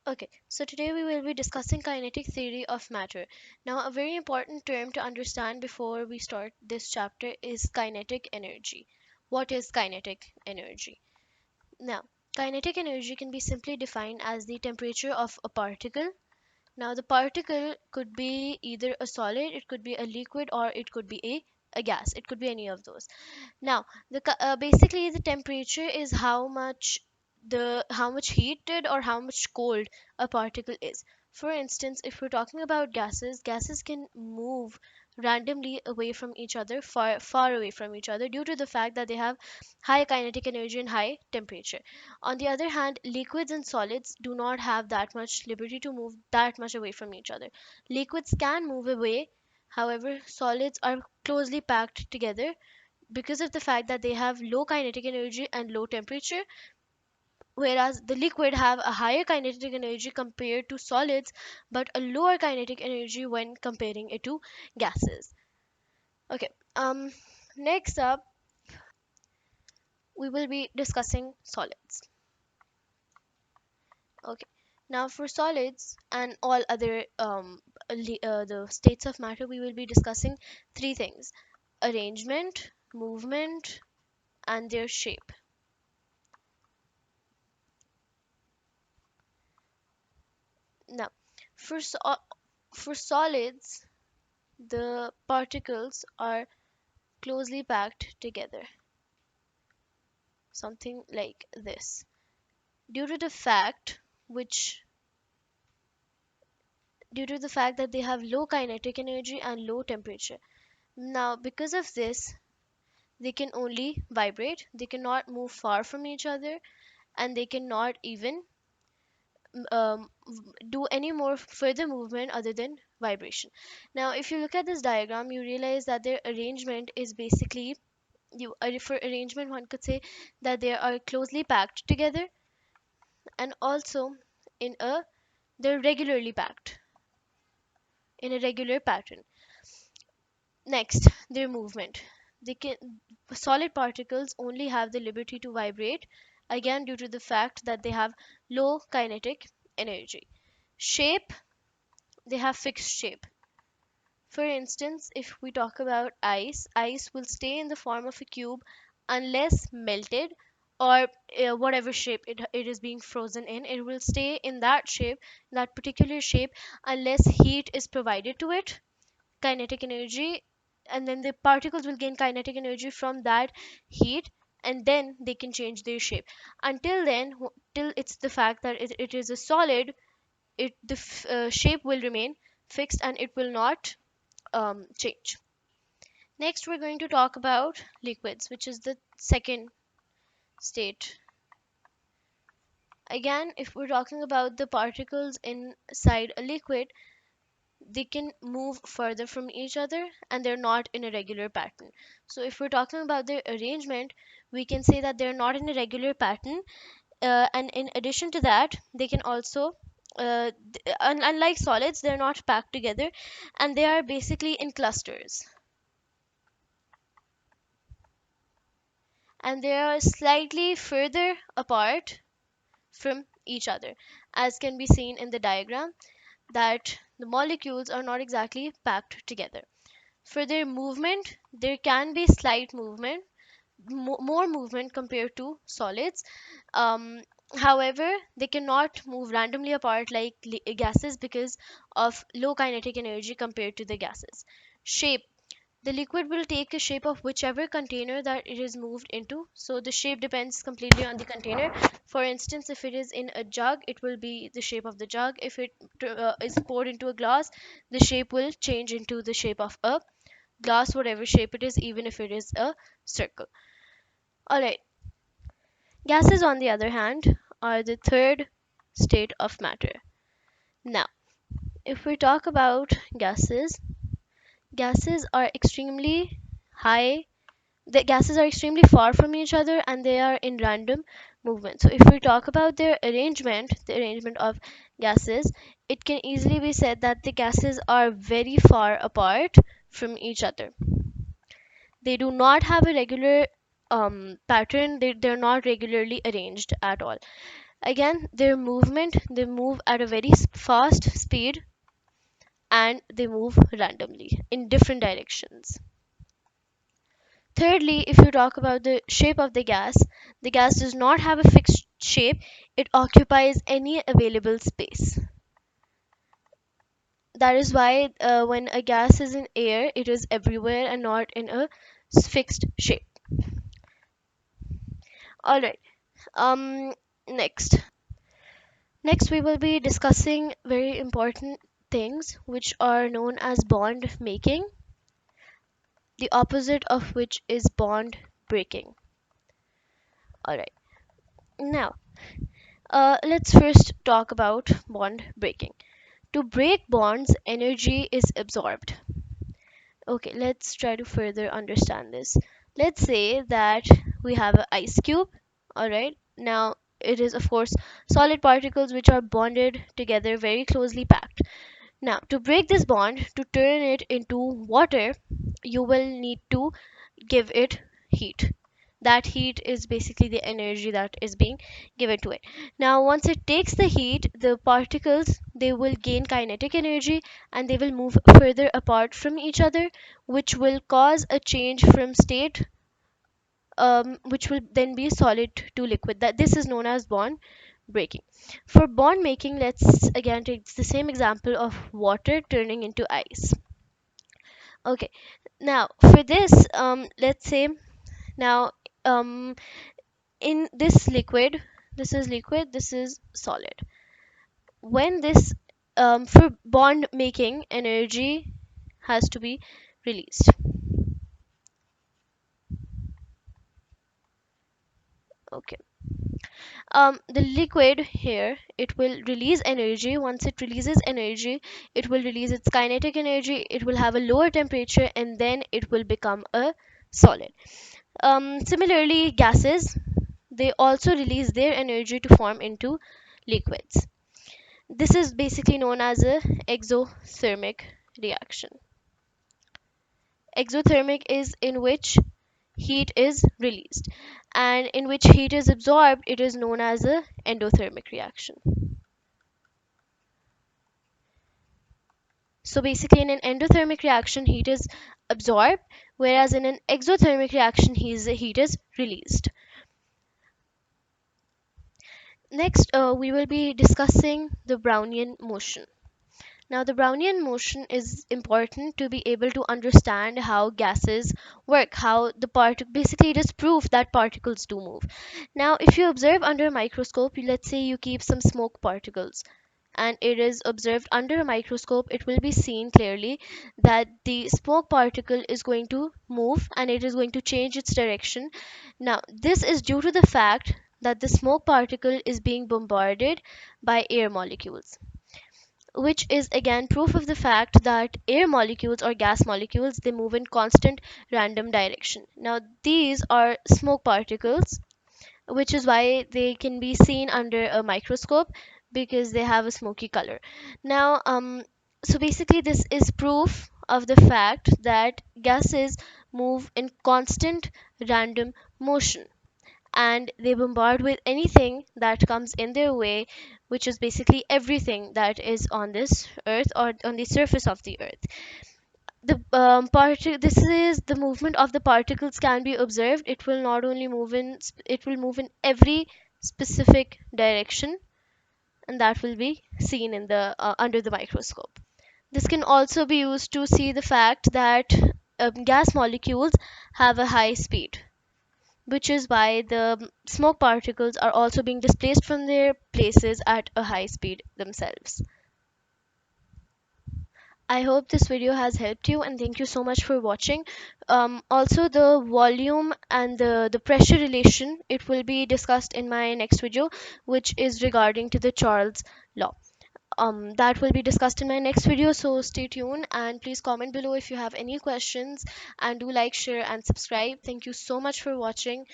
Okay, so today we will be discussing kinetic theory of matter. Now, a very important term to understand before we start this chapter is kinetic energy. What is kinetic energy? Now, kinetic energy can be simply defined as the temperature of a particle. Now, the particle could be either a solid, it could be a liquid, or it could be a gas. It could be any of those. Now, basically the temperature is how much heated or how much cold a particle is. For instance, if we're talking about gases, gases can move randomly away from each other, far away from each other, due to the fact that they have high kinetic energy and high temperature. On the other hand, liquids and solids do not have that much liberty to move that much away from each other. Liquids can move away, however, solids are closely packed together because of the fact that they have low kinetic energy and low temperature, whereas the liquid have a higher kinetic energy compared to solids but a lower kinetic energy when comparing it to gases. Okay, next up we will be discussing solids. Okay, now for solids and all other the states of matter, we will be discussing three things: arrangement, movement, and their shape. Now, for for solids, the particles are closely packed together, something like this. Due to the fact which Due to the fact that they have low kinetic energy and low temperature. Now, because of this, they can only vibrate, they cannot move far from each other, and they cannot even um, do any more further movement other than vibration. Now, if you look at this diagram, you realize that their arrangement is basically for arrangement one could say that they are closely packed together, and also in a they're regularly packed in a regular pattern. Next, their movement. They can Solid particles only have the liberty to vibrate, again due to the fact that they have low kinetic energy. Shape, they have fixed shape. For instance, if we talk about ice will stay in the form of a cube unless melted, or whatever shape it is being frozen in, it will stay in that shape, that particular shape, unless heat is provided to it, kinetic energy, and then the particles will gain kinetic energy from that heat, and then they can change their shape. Until then, till it's the fact that it is a solid, the shape will remain fixed and it will not change. Next, we're going to talk about liquids, which is the second state. Again, if we're talking about the particles inside a liquid, they can move further from each other and they're not in a regular pattern. So, if we're talking about their arrangement, we can say that they're not in a regular pattern, and in addition to that, they can also unlike solids, they're not packed together and they are basically in clusters, and they are slightly further apart from each other, as can be seen in the diagram that the molecules are not exactly packed together. For their movement, there can be slight movement, more movement compared to solids. Um, However, they cannot move randomly apart like gases because of low kinetic energy compared to the gases. Shape, the liquid will take a shape of whichever container that it is moved into. So the shape depends completely on the container. For instance, if it is in a jug, it will be the shape of the jug. If it is poured into a glass, the shape will change into the shape of a glass, whatever shape it is, even if it is a circle. Alright, gases on the other hand are the third state of matter. Now, if we talk about gases, gases are extremely high the gases are extremely far from each other and they are in random movement. So if we talk about their arrangement, the arrangement of gases, it can easily be said that the gases are very far apart from each other. They do not have a regular pattern. They're not regularly arranged at all. Again, their movement, they move at a very fast speed, and they move randomly in different directions. Thirdly, if you talk about the shape of the gas does not have a fixed shape, it occupies any available space. That is why when a gas is in air, it is everywhere and not in a fixed shape. All right. Um. Next. Next, we will be discussing very important things which are known as bond making, the opposite of which is bond breaking. All right. Now, let's first talk about bond breaking. To break bonds, energy is absorbed. Okay, let's try to further understand this. Let's say that we have an ice cube, alright? Now, it is, of course, solid particles which are bonded together, very closely packed. Now, to break this bond, to turn it into water, you will need to give it heat. That heat is basically the energy that is being given to it. Now once it takes the heat, the particles, they will gain kinetic energy and they will move further apart from each other, which will cause a change from state, which will then be solid to liquid. That this is known as bond breaking. For bond making, let's again take the same example of water turning into ice. Okay, now for this, let's say now, um, in this liquid, this is liquid, this is solid. When this, for bond making, energy has to be released. Okay. The liquid here, it will release energy. Once it releases energy, it will release its kinetic energy. It will have a lower temperature, and then it will become a solid. Similarly, gases, they also release their energy to form into liquids. This is basically known as a exothermic reaction. Exothermic is in which heat is released, and in which heat is absorbed, it is known as a endothermic reaction. So basically in an endothermic reaction, heat is absorbed, whereas in an exothermic reaction, heat is released. Next, we will be discussing the Brownian motion. Now, the Brownian motion is important to be able to understand how gases work, how the basically it is proof that particles do move. Now, if you observe under a microscope, let's say you keep some smoke particles and it is observed under a microscope, it will be seen clearly that the smoke particle is going to move and it is going to change its direction. Now, this is due to the fact that the smoke particle is being bombarded by air molecules, which is again proof of the fact that air molecules or gas molecules, they move in constant random direction. Now these are smoke particles, which is why they can be seen under a microscope, because they have a smoky color. Now, so basically this is proof of the fact that gases move in constant random motion, and they bombard with anything that comes in their way, which is basically everything that is on this earth or on the surface of the earth. The this is the movement of the particles can be observed. It will not only move in, it will move in every specific direction, and that will be seen in the under the microscope. This can also be used to see the fact that gas molecules have a high speed, which is why the smoke particles are also being displaced from their places at a high speed themselves. I hope this video has helped you, and thank you so much for watching. Also, the volume and the pressure relation, it will be discussed in my next video, which is regarding to the Charles law. That will be discussed in my next video, so stay tuned and please comment below if you have any questions, and do like, share and subscribe. Thank you so much for watching.